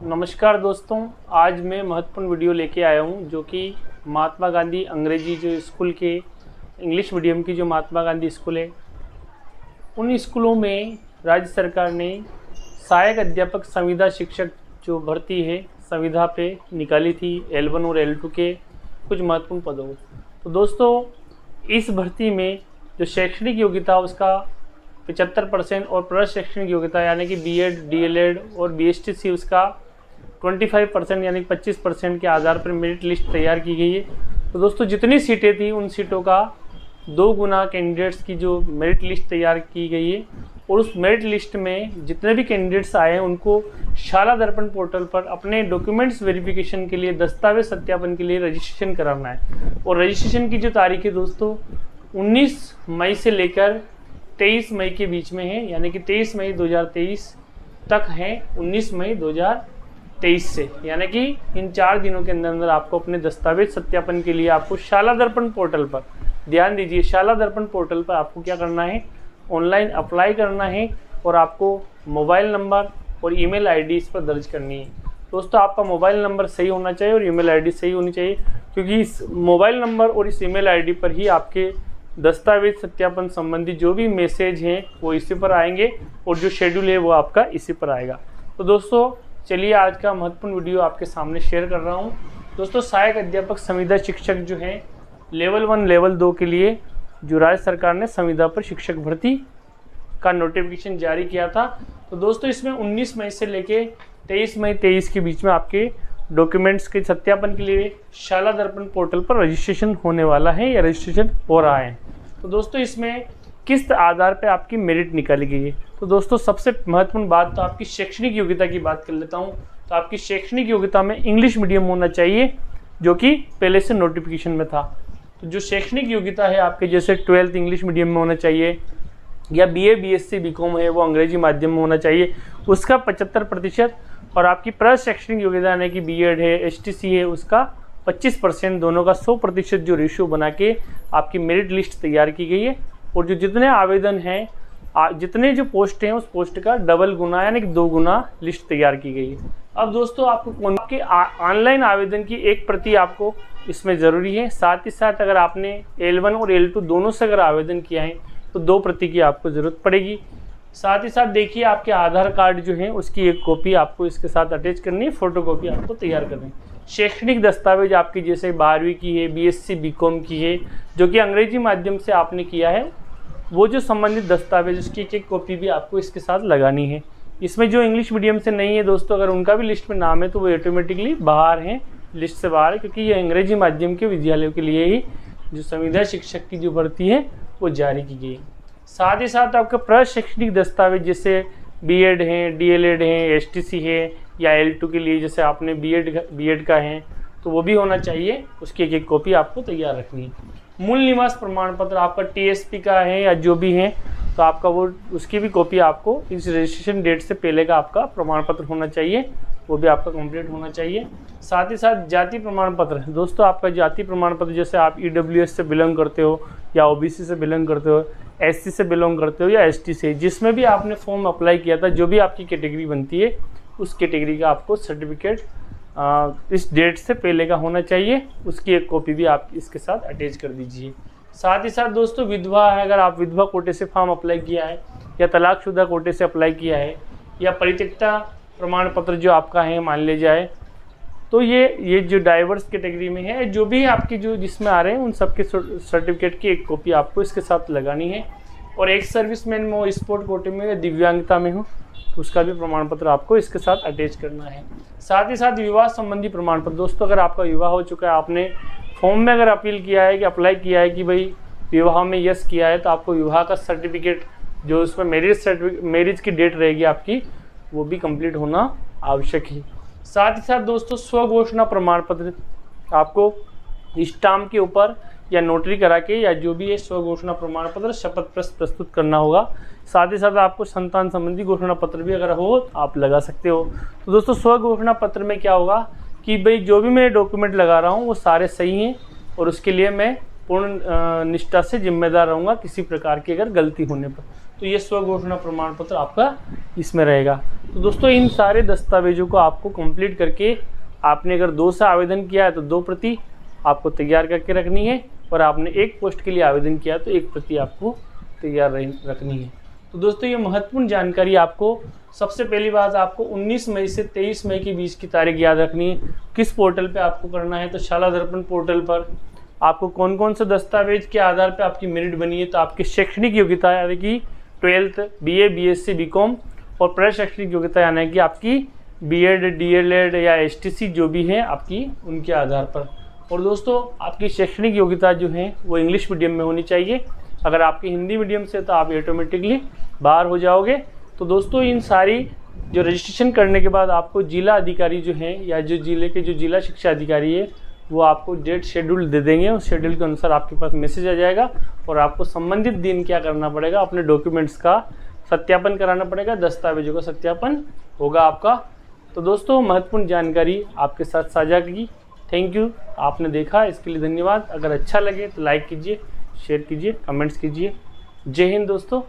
नमस्कार दोस्तों, आज मैं महत्वपूर्ण वीडियो लेके आया हूं जो कि महात्मा गांधी अंग्रेजी जो स्कूल के इंग्लिश मीडियम की जो महात्मा गांधी स्कूल है, उन स्कूलों में राज्य सरकार ने सहायक अध्यापक संविदा शिक्षक जो भर्ती है संविदा पे निकाली थी L1 और L2 के कुछ महत्वपूर्ण पदों। तो दोस्तों, इस भर्ती में जो शैक्षणिक योग्यता उसका 75% और प्रश शैक्षणिक योग्यता यानी कि B.Ed, D.LED और BSTC उसका 25% यानी 25% के आधार पर मेरिट लिस्ट तैयार की गई है। तो दोस्तों, जितनी सीटें थी उन सीटों का 2 गुना कैंडिडेट्स की जो मेरिट लिस्ट तैयार की गई है और उस मेरिट लिस्ट में जितने भी कैंडिडेट्स आए हैं उनको शाला दर्पण पोर्टल पर अपने डॉक्यूमेंट्स वेरिफिकेशन के लिए, दस्तावेज सत्यापन के लिए रजिस्ट्रेशन कराना है। और रजिस्ट्रेशन की जो तारीख है दोस्तों 19 मई से लेकर 23 मई के बीच में है, यानी कि 23 मई 2023 तक है 19 मई 2023 से, यानी कि इन 4 दिनों के अंदर आपको अपने दस्तावेज सत्यापन के लिए आपको शाला दर्पण पोर्टल पर, ध्यान दीजिए, शाला दर्पण पोर्टल पर आपको क्या करना है, ऑनलाइन अप्लाई करना है और आपको मोबाइल नंबर और ईमेल आईडी इस पर दर्ज करनी है। दोस्तों, आपका मोबाइल नंबर सही होना चाहिए और ईमेल आईडी सही होनी चाहिए, क्योंकि इस मोबाइल नंबर और इस ईमेल आईडी पर ही आपके दस्तावेज सत्यापन संबंधी जो भी मैसेज हैं वो इसी पर आएंगे और जो शेड्यूल है वो आपका इसी पर आएगा। तो दोस्तों, चलिए आज का महत्वपूर्ण वीडियो आपके सामने शेयर कर रहा हूँ। दोस्तों, सहायक अध्यापक संविदा शिक्षक जो है लेवल 1 लेवल 2 के लिए जो राज्य सरकार ने संविदा पर शिक्षक भर्ती का नोटिफिकेशन जारी किया था। तो दोस्तों, इसमें 19 मई से लेके 23 मई 23 के बीच में आपके डॉक्यूमेंट्स के सत्यापन के लिए शाला दर्पण पोर्टल पर रजिस्ट्रेशन होने वाला है या रजिस्ट्रेशन हो रहा है। तो दोस्तों, इसमें किस आधार पर आपकी मेरिट निकाली गई है। तो दोस्तों, सबसे महत्वपूर्ण बात तो आपकी शैक्षणिक योग्यता की बात कर लेता हूँ। तो आपकी शैक्षणिक योग्यता में इंग्लिश मीडियम होना चाहिए, जो कि पहले से नोटिफिकेशन में था। तो जो शैक्षणिक योग्यता है आपके, जैसे 12th इंग्लिश मीडियम में होना चाहिए या BA BSc BCom है वो अंग्रेजी माध्यम में होना चाहिए, उसका 75%, और आपकी प्रश शैक्षणिक योग्यता यानी कि B.Ed है, STC है, उसका 25%, दोनों का 100% जो रेशियो बना के आपकी मेरिट लिस्ट तैयार की गई है। और जो जितने आवेदन हैं, जितने जो पोस्ट हैं उस पोस्ट का डबल गुना यानी कि 2 गुना लिस्ट तैयार की गई है। अब दोस्तों, आपके ऑनलाइन आवेदन की एक प्रति आपको इसमें ज़रूरी है। साथ ही साथ अगर आपने L1 और L2 दोनों से अगर आवेदन किया है तो 2 प्रति की आपको ज़रूरत पड़ेगी। साथ ही साथ देखिए, आपके आधार कार्ड जो है उसकी एक कॉपी आपको इसके साथ अटैच करनी है, फोटोकॉपी आपको तैयार करनी है। शैक्षणिक दस्तावेज आपकी जैसे 12वीं की है, BSc BCom की है, जो कि अंग्रेजी माध्यम से आपने किया है, वो जो संबंधित दस्तावेज उसकी एक कॉपी भी आपको इसके साथ लगानी है। इसमें जो इंग्लिश मीडियम से नहीं है दोस्तों, अगर उनका भी लिस्ट में नाम है तो वो ऑटोमेटिकली बाहर हैं, लिस्ट से बाहर है, क्योंकि ये अंग्रेजी माध्यम के विद्यालयों के लिए ही जो संविदा शिक्षक की जो भर्ती है वो जारी की गई है। साथ ही साथ आपका प्रशैक्षणिक दस्तावेज जैसे B.Ed है, D.LED है, STC है या L2 के लिए जैसे आपने B.Ed का है तो वो भी होना चाहिए, उसकी एक कॉपी आपको तैयार रखनी है। मूल निवास प्रमाण पत्र आपका TSP का है या जो भी है तो आपका वो उसकी भी कॉपी आपको इस रजिस्ट्रेशन डेट से पहले का आपका प्रमाण पत्र होना चाहिए, वो भी आपका कंप्लीट होना चाहिए। साथ ही साथ जाति प्रमाण पत्र, दोस्तों आपका जाति प्रमाण पत्र जैसे आप EWS से बिलोंग करते हो या OBC से बिलोंग करते हो, SC से बिलोंग करते हो या ST से, जिसमें भी आपने फॉर्म अप्लाई किया था, जो भी आपकी कैटेगरी बनती है उस कैटेगरी का आपको सर्टिफिकेट इस डेट से पहले का होना चाहिए, उसकी एक कॉपी भी आप इसके साथ अटैच कर दीजिए। साथ ही साथ दोस्तों, विधवा है, अगर आप विधवा कोटे से फॉर्म अप्लाई किया है या तलाकशुदा कोटे से अप्लाई किया है या परित्यक्ता प्रमाण पत्र जो आपका है मान ले जाए, तो ये जो डाइवर्स कैटेगरी में है, जो भी आपकी जो जिसमें आ रहे हैं उन सबके सर्टिफिकेट की एक कॉपी आपको इसके साथ लगानी है। और एक सर्विसमैन में हो, स्पोर्ट कोटे में या दिव्यांगता में हो तो उसका भी प्रमाण पत्र आपको इसके साथ अटैच करना है। साथ ही साथ विवाह संबंधी प्रमाण पत्र, दोस्तों अगर आपका विवाह हो चुका है, आपने फॉर्म में अगर अपील किया है कि अप्लाई किया है कि भाई विवाह में यस किया है, तो आपको विवाह का सर्टिफिकेट जो उसमें मैरिज की डेट रहेगी आपकी, वो भी कंप्लीट होना आवश्यक है। साथ ही साथ दोस्तों, स्वघोषणा प्रमाण पत्र आपको स्टाम्प के ऊपर या नोटरी करा के या जो भी है स्वघोषणा प्रमाण पत्र शपथ प्रस्तुत करना होगा। साथ ही साथ आपको संतान संबंधी घोषणा पत्र भी अगर हो आप लगा सकते हो। तो दोस्तों, स्वघोषणा पत्र में क्या होगा कि भाई जो भी मैं डॉक्यूमेंट लगा रहा हूँ वो सारे सही हैं और उसके लिए मैं पूर्ण निष्ठा से जिम्मेदार रहूँगा किसी प्रकार की अगर गलती होने पर। तो ये स्वघोषणा प्रमाण पत्र आपका इसमें रहेगा। तो दोस्तों इन सारे दस्तावेजों को आपको कंप्लीट करके, आपने अगर 2 से आवेदन किया है तो 2 प्रति आपको तैयार करके रखनी है, और आपने 1 पोस्ट के लिए आवेदन किया तो 1 प्रति आपको तैयार रखनी है। तो दोस्तों ये महत्वपूर्ण जानकारी आपको, सबसे पहली बात आपको 19 मई से 23 मई के बीच की तारीख याद रखनी है। किस पोर्टल पे आपको करना है, तो शाला दर्पण पोर्टल पर आपको कौन कौन से दस्तावेज के आधार पे आपकी मेरिट बनी है, तो आपकी शैक्षणिक योग्यता यानी कि 12th BA BSc BCom और प्रशैक्षणिक योग्यता यानी कि आपकी BEd DLEd या STC जो भी है आपकी, उनके आधार पर। और दोस्तों आपकी शैक्षणिक योग्यता जो है वो इंग्लिश मीडियम में होनी चाहिए। अगर आपकी हिंदी मीडियम से तो आप ऑटोमेटिकली बाहर हो जाओगे। तो दोस्तों इन सारी जो रजिस्ट्रेशन करने के बाद आपको जिला अधिकारी जो हैं या जो जिले के जो जिला शिक्षा अधिकारी है वो आपको डेट शेड्यूल दे देंगे। उस शेड्यूल के अनुसार आपके पास मैसेज आ जाएगा और आपको संबंधित दिन क्या करना पड़ेगा, अपने डॉक्यूमेंट्स का सत्यापन कराना पड़ेगा, दस्तावेजों का सत्यापन होगा आपका। तो दोस्तों महत्वपूर्ण जानकारी आपके साथ साझा की। थैंक यू, आपने देखा इसके लिए धन्यवाद। अगर अच्छा लगे तो लाइक कीजिए, शेयर कीजिए, कमेंट्स कीजिए। जय हिंद दोस्तों।